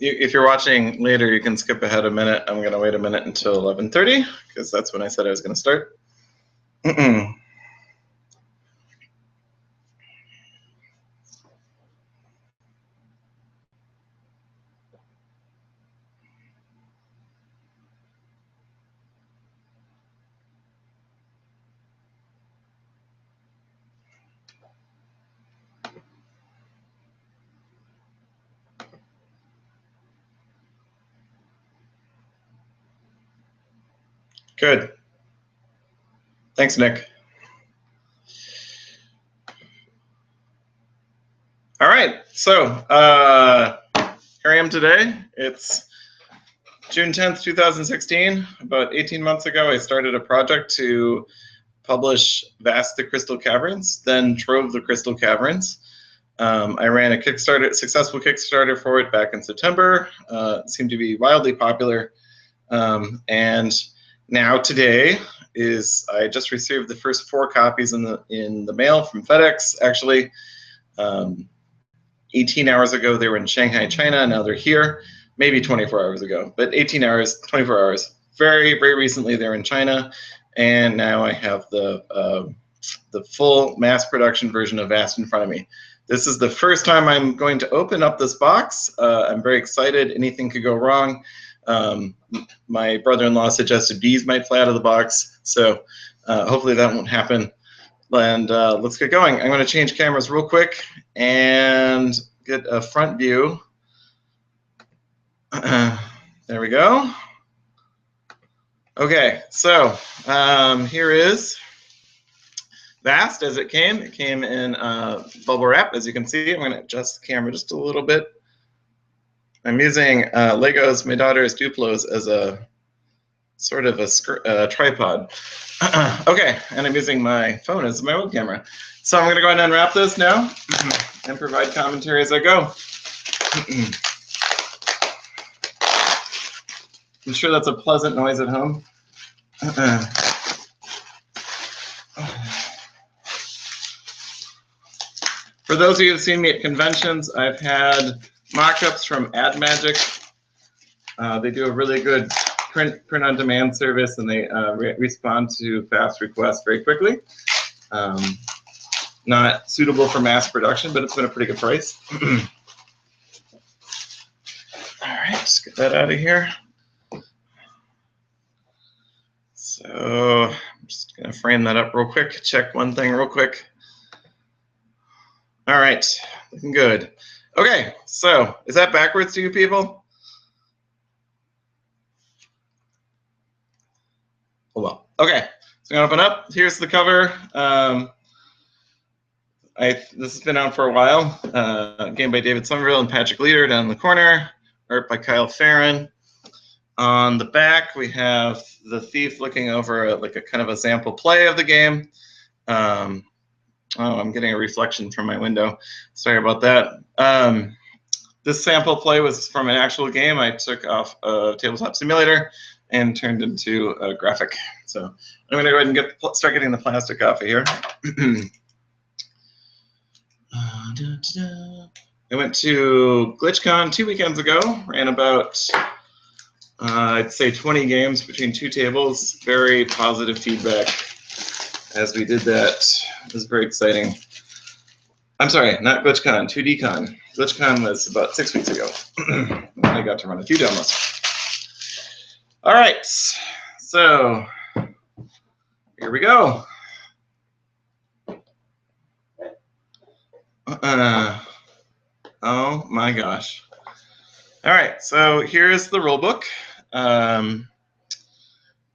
If you're watching later, you can skip ahead a minute. I'm going to wait a minute until 11:30 because that's when I said I was going to start. Good. Thanks, Nick. All right, so here I am today. It's June 10th, 2016. About 18 months ago, I started a project to publish Vast the Crystal Caverns, then Trove the Crystal Caverns. I ran a successful Kickstarter for it back in September. It seemed to be wildly popular. And now today I just received the first 4 copies in the mail from FedEx, actually. 18 hours ago, they were in Shanghai, China. Now they're here, maybe 24 hours ago, but 18 hours, 24 hours. Very, very recently, they're in China. And now I have the full mass production version of Vast in front of me. This is the first time I'm going to open up this box. I'm very excited. Anything could go wrong. My brother-in-law suggested bees might fly out of the box, so hopefully that won't happen. And let's get going. I'm going to change cameras real quick and get a front view. There we go. Okay, so here is Vast as it came. It came in bubble wrap, as you can see. I'm going to adjust the camera just a little bit. I'm using Legos, my daughter's Duplos, as a sort of a tripod. Okay, and I'm using my phone as my web camera. So I'm going to go ahead and unwrap this now and provide commentary as I go. I'm sure that's a pleasant noise at home. For those of you who've seen me at conventions, I've had mock-ups from AdMagic. They do a really good print-on-demand service, and they respond to fast requests very quickly. Not suitable for mass production, but it's been a pretty good price. All right, let's get that out of here. So I'm just going to frame that up real quick, check one thing real quick. All right, looking good. Okay, so is that backwards to you people? Oh well. Okay, so I'm gonna open up. Here's the cover. This has been out for a while. Game by David Somerville and Patrick Leader down in the corner. Art by Kyle Farron. On the back, we have the thief looking over like a kind of a sample play of the game. Oh, I'm getting a reflection from my window. Sorry about that. This sample play was from an actual game I took off a tabletop simulator and turned into a graphic. So I'm going to go ahead and start getting the plastic off of here. I went to GlitchCon 2 weekends ago, ran about, I'd say 20 games between 2 tables. Very positive feedback as we did that. It was very exciting. I'm sorry, not GlitchCon, 2DCon. GlitchCon was about 6 weeks ago. I got to run a few demos. All right, so here we go. Oh my gosh. All right, so here's the rulebook.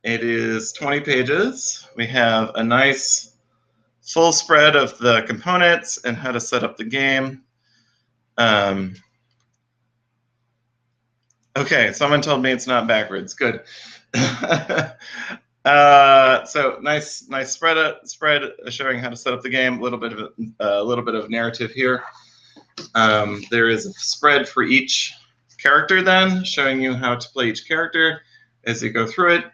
It is 20 pages. We have a nice full spread of the components and how to set up the game. Okay, someone told me it's not backwards. Good. So nice spread showing how to set up the game. A little bit of narrative here. There is a spread for each character, then showing you how to play each character as you go through it.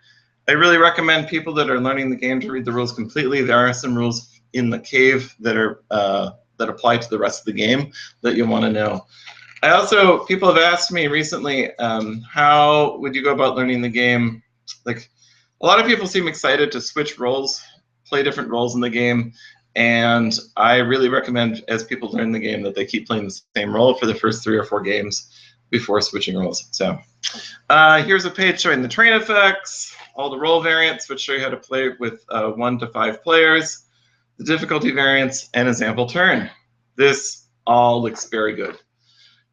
I really recommend people that are learning the game to read the rules completely. There are some rules in the cave that are that apply to the rest of the game that you'll want to know. I also, people have asked me recently, how would you go about learning the game? Like, a lot of people seem excited to switch roles, play different roles in the game, and I really recommend, as people learn the game, that they keep playing the same role for the first 3 or 4 games before switching roles. So here's a page showing the train effects, all the role variants, which show you how to play with 1 to 5 players, the difficulty variants, and a sample turn. This all looks very good.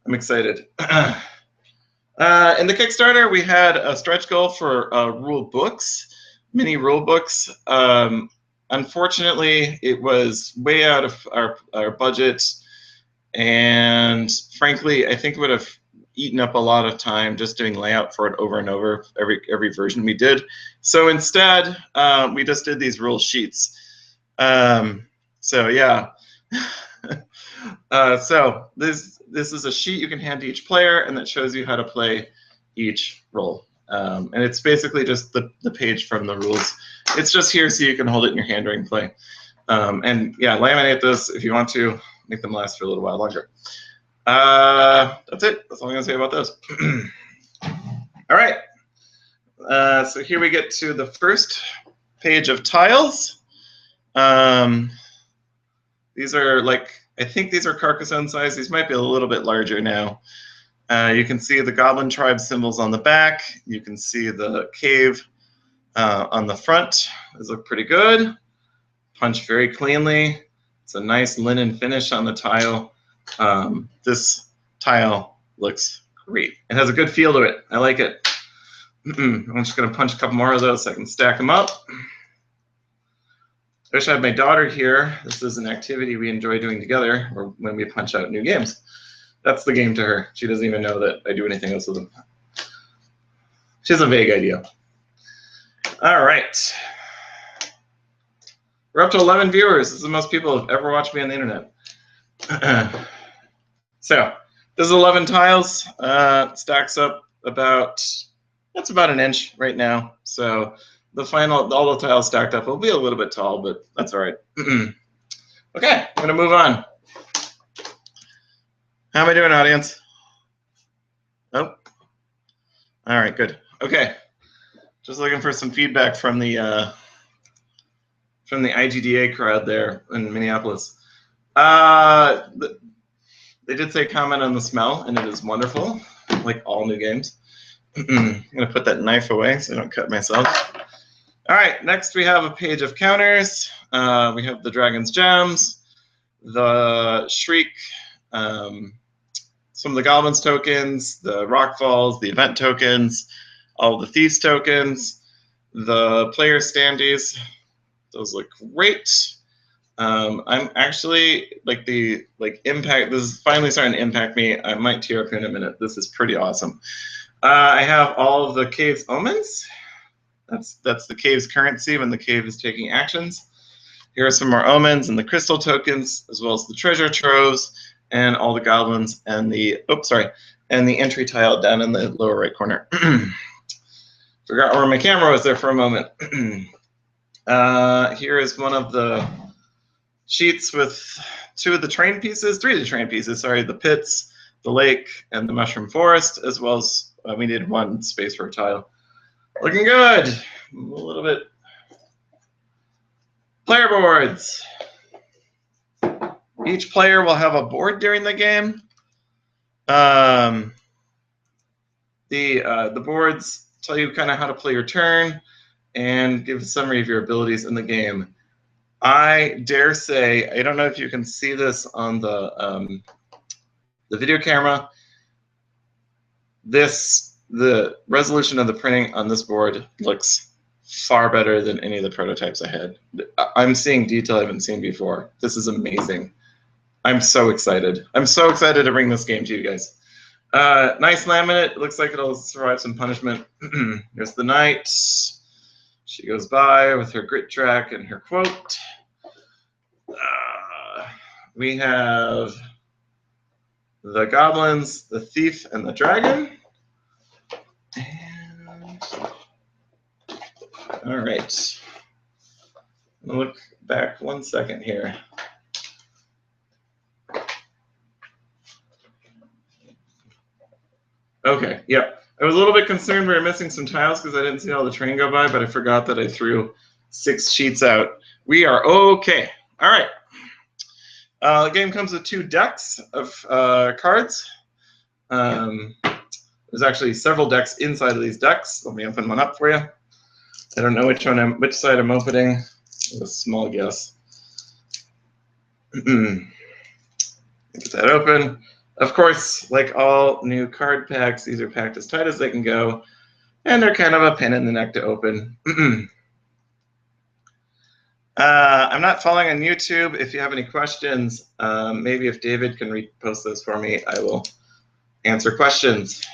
I'm excited. In the Kickstarter, we had a stretch goal for rule books, mini rule books. Unfortunately, it was way out of our budget, and frankly, I think it would have eaten up a lot of time just doing layout for it over and over every version we did. So instead, we just did these rule sheets. So yeah. So this is a sheet you can hand to each player, and that shows you how to play each role. And it's basically just the page from the rules. It's just here so you can hold it in your hand during play. And yeah, laminate this if you want to, make them last for a little while longer. That's it. That's all I'm going to say about those. All right. So here we get to the first page of tiles. These are like, I think these are Carcassonne size. These might be a little bit larger now. You can see the Goblin Tribe symbols on the back. You can see the cave on the front. These look pretty good. Punch very cleanly. It's a nice linen finish on the tile. This tile looks great. It has a good feel to it. I like it. I'm just going to punch a couple more of those so I can stack them up. I wish I had my daughter here. This is an activity we enjoy doing together when we punch out new games. That's the game to her. She doesn't even know that I do anything else with them. She has a vague idea. All right. We're up to 11 viewers. This is the most people have ever watched me on the internet. So this is 11 tiles. Stacks up about, that's about an inch right now. So the final, all the tiles stacked up will be a little bit tall, but that's all right. Okay, I'm gonna move on. How am I doing, audience? Oh, all right, good. Okay, just looking for some feedback from the IGDA crowd there in Minneapolis. They did say comment on the smell, and it is wonderful, like all new games. I'm gonna put that knife away so I don't cut myself. All right, next we have a page of counters. We have the Dragon's Gems, the Shriek, some of the Goblins tokens, the Rock Falls, the event tokens, all the Thieves tokens, the player standees. Those look great. I'm actually like impact. This is finally starting to impact me. I might tear up here in a minute. This is pretty awesome. I have all of the cave's omens. That's the cave's currency when the cave is taking actions. Here are some more omens and the crystal tokens, as well as the treasure troves and all the goblins and the and the entry tile down in the lower right corner. Forgot where my camera was there for a moment. Here is one of the sheets with three of the train pieces, sorry, the pits, the lake, and the mushroom forest, as well as we needed one space for a tile. Looking good. A little bit. Player boards. Each player will have a board during the game. The boards tell you kind of how to play your turn and give a summary of your abilities in the game. I dare say, I don't know if you can see this on the video camera. The resolution of the printing on this board looks far better than any of the prototypes I had. I'm seeing detail I haven't seen before. This is amazing. I'm so excited. I'm so excited to bring this game to you guys. Nice laminate. It looks like it'll survive some punishment. Here's the knight. She goes by with her grit track and her quote. We have the goblins, the thief, and the dragon. And all right. I'm gonna look back 1 second here. Okay, yep. I was a little bit concerned we were missing some tiles because I didn't see all the train go by, but I forgot that I threw 6 sheets out. We are okay. All right. The game comes with 2 decks of cards. There's actually several decks inside of these decks. Let me open one up for you. I don't know which side I'm opening. A small guess. Get that open. Of course, like all new card packs, these are packed as tight as they can go, and they're kind of a pain in the neck to open. I'm not following on YouTube. If you have any questions, maybe if David can repost those for me, I will answer questions.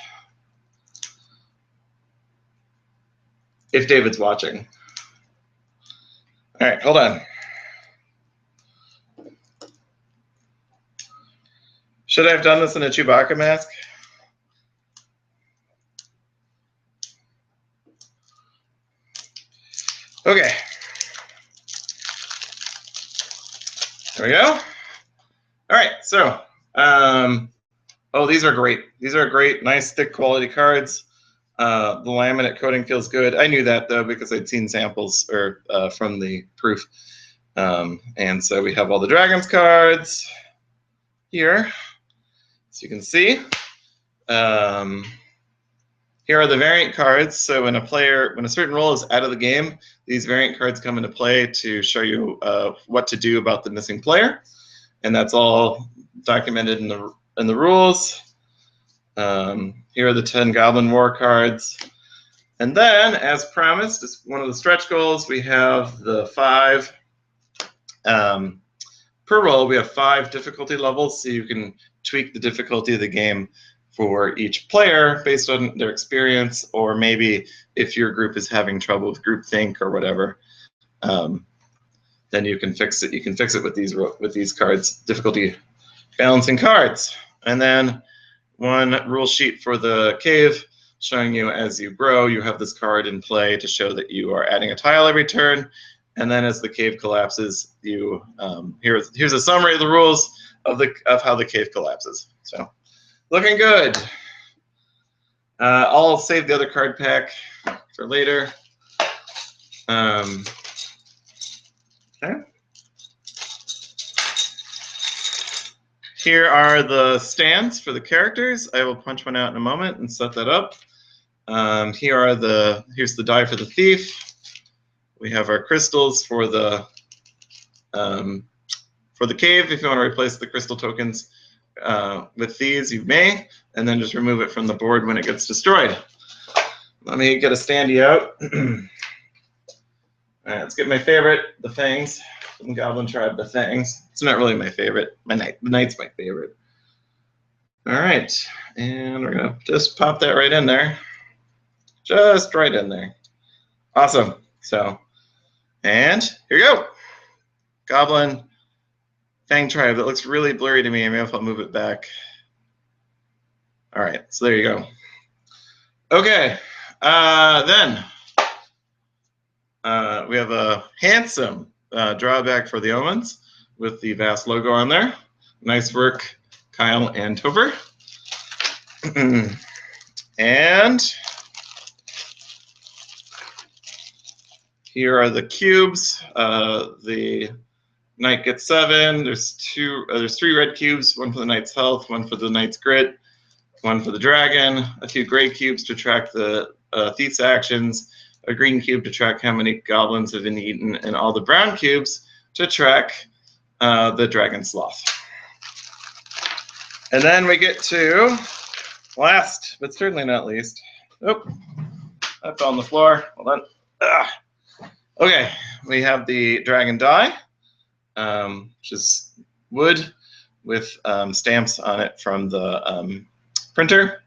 If David's watching. All right, hold on. Should I have done this in a Chewbacca mask? Okay. There we go. All right, so, oh, these are great. These are great, nice, thick quality cards. The laminate coating feels good. I knew that, though, because I'd seen samples from the proof. And so we have all the Dragons cards here, as you can see. Here are the variant cards. So when a certain role is out of the game, these variant cards come into play to show you what to do about the missing player, and that's all documented in the rules. Here are the 10 Goblin War cards. And then, as promised, as one of the stretch goals, we have the 5 per role. We have 5 difficulty levels, so you can tweak the difficulty of the game for each player based on their experience, or maybe if your group is having trouble with groupthink or whatever, then you can fix it. You can fix it with these cards, difficulty balancing cards. And then one rule sheet for the cave, showing you as you grow, you have this card in play to show that you are adding a tile every turn. And then as the cave collapses, you here's a summary of the rules of how the cave collapses. So looking good. I'll save the other card pack for later. Okay. Here are the stands for the characters. I will punch one out in a moment and set that up. Here's the die for the thief. We have our crystals for the cave. If you want to replace the crystal tokens with these, you may, and then just remove it from the board when it gets destroyed. Let me get a standee out. All right, let's get my favorite, the Fangs from Goblin Tribe, the Fangs. It's not really my favorite. The Knight's my favorite. All right, and we're gonna just pop that right in there. Just right in there. Awesome. So, and here you go. Goblin Fang Tribe. That looks really blurry to me. Maybe if I'll move it back. All right, so there you go. Okay, then we have a handsome drawback for the omens with the Vast logo on there. Nice work, Kyle and Topher. And here are the cubes. The Knight gets 7. There's 3 red cubes, one for the Knight's health, one for the Knight's grit, one for the dragon, a few gray cubes to track the thief's actions, a green cube to track how many goblins have been eaten, and all the brown cubes to track the dragon sloth. And then we get to last, but certainly not least. Oh, that fell on the floor. Hold on. Okay, we have the dragon die, which is wood with stamps on it from the printer.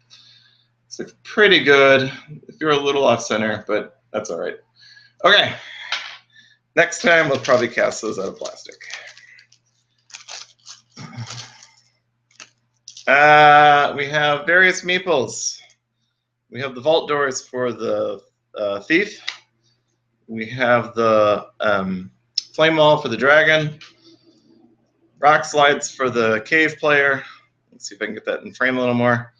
It's pretty good. If you're a little off center, but that's all right. Okay, next time we'll probably cast those out of plastic. We have various meeples. We have the vault doors for the thief. We have the flame wall for the dragon. Rock slides for the cave player. Let's see if I can get that in frame a little more.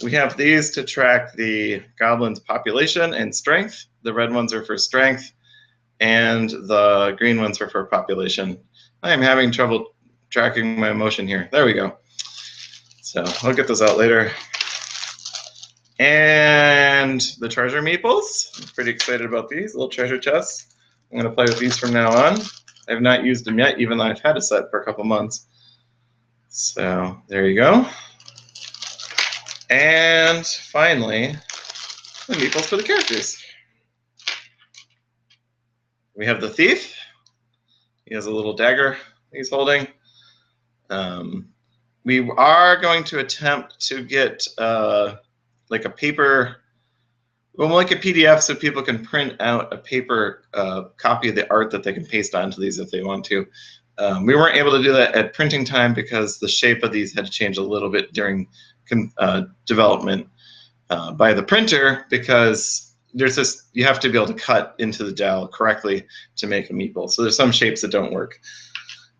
We have these to track the goblins' population and strength. The red ones are for strength, and the green ones are for population. I am having trouble tracking my motion here. There we go. So I'll get those out later. And the treasure meeples. I'm pretty excited about these little treasure chests. I'm going to play with these from now on. I have not used them yet, even though I've had a set for a couple months. So there you go. And finally, the meeples for the characters. We have the thief. He has a little dagger he's holding. We are going to attempt to get like a paper, well, like a PDF, so people can print out a paper copy of the art that they can paste onto these if they want to. We weren't able to do that at printing time because the shape of these had to change a little bit during development by the printer, because there's this, you have to be able to cut into the dowel correctly to make a meeple. So there's some shapes that don't work.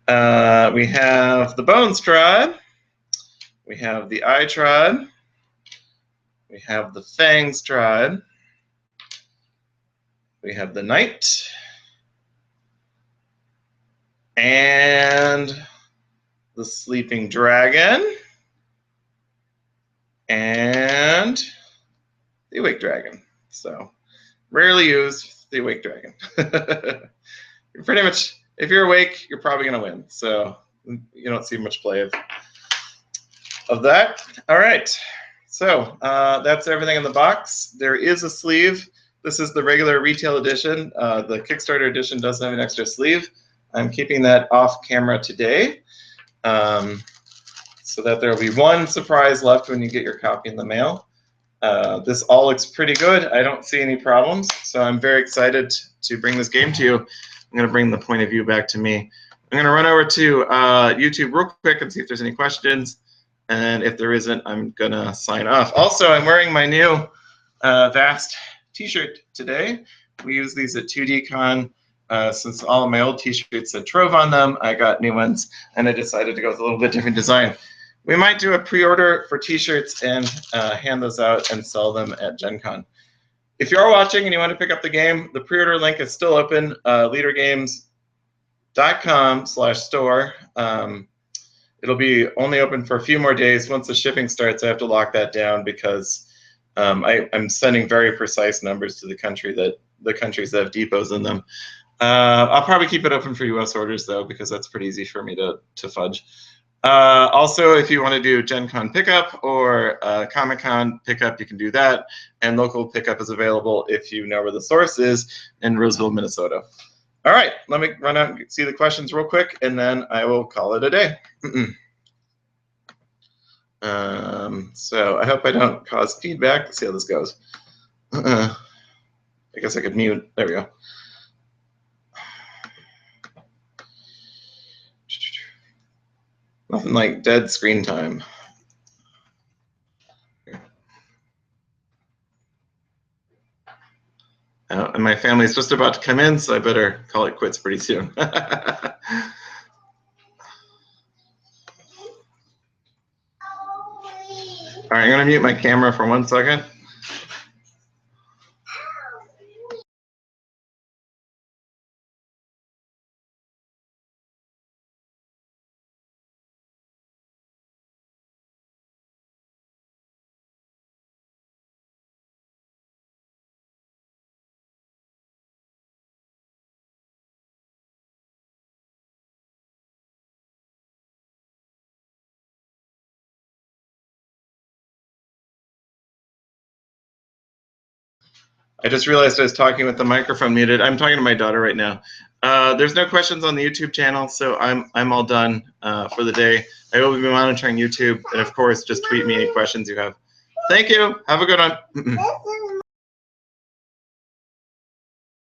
We have the Bones tribe. We have the Eye tribe. We have the Fangs tribe. We have the Knight. And the Sleeping Dragon. And the Awake Dragon. So, rarely used, the Awake Dragon. Pretty much, if you're awake, you're probably going to win. So, you don't see much play of that. All right. So, that's everything in the box. There is a sleeve. This is the regular retail edition. The Kickstarter edition does have an extra sleeve. I'm keeping that off camera today, so that there will be one surprise left when you get your copy in the mail. This all looks pretty good. I don't see any problems, so I'm very excited to bring this game to you. I'm going to bring the point of view back to me. I'm going to run over to YouTube real quick and see if there's any questions, and if there isn't, I'm going to sign off. Also, I'm wearing my new Vast t-shirt today. We use these at 2DCon. Since all of my old t-shirts had Trove on them, I got new ones, and I decided to go with a little bit different design. We might do a pre-order for t-shirts and hand those out and sell them at Gen Con. If you're watching and you want to pick up the game, the pre-order link is still open, leadergames.com/store. It'll be only open for a few more days. Once the shipping starts, I have to lock that down because I'm sending very precise numbers to the countries that have depots in them. I'll probably keep it open for US orders, though, because that's pretty easy for me to fudge. Also, if you want to do Gen Con pickup or Comic-Con pickup, you can do that. And local pickup is available if you know where the source is in Roseville, Minnesota. All right, let me run out and see the questions real quick, and then I will call it a day. So I hope I don't cause feedback. Let's see how this goes. I guess I could mute. There we go. Nothing like dead screen time. And my family's just about to come in, so I better call it quits pretty soon. All right, I'm going to mute my camera for 1 second. I just realized I was talking with the microphone muted. I'm talking to my daughter right now. There's no questions on the YouTube channel, so I'm all done for the day. I will be monitoring YouTube, and of course, just tweet me any questions you have. Thank you. Have a good one.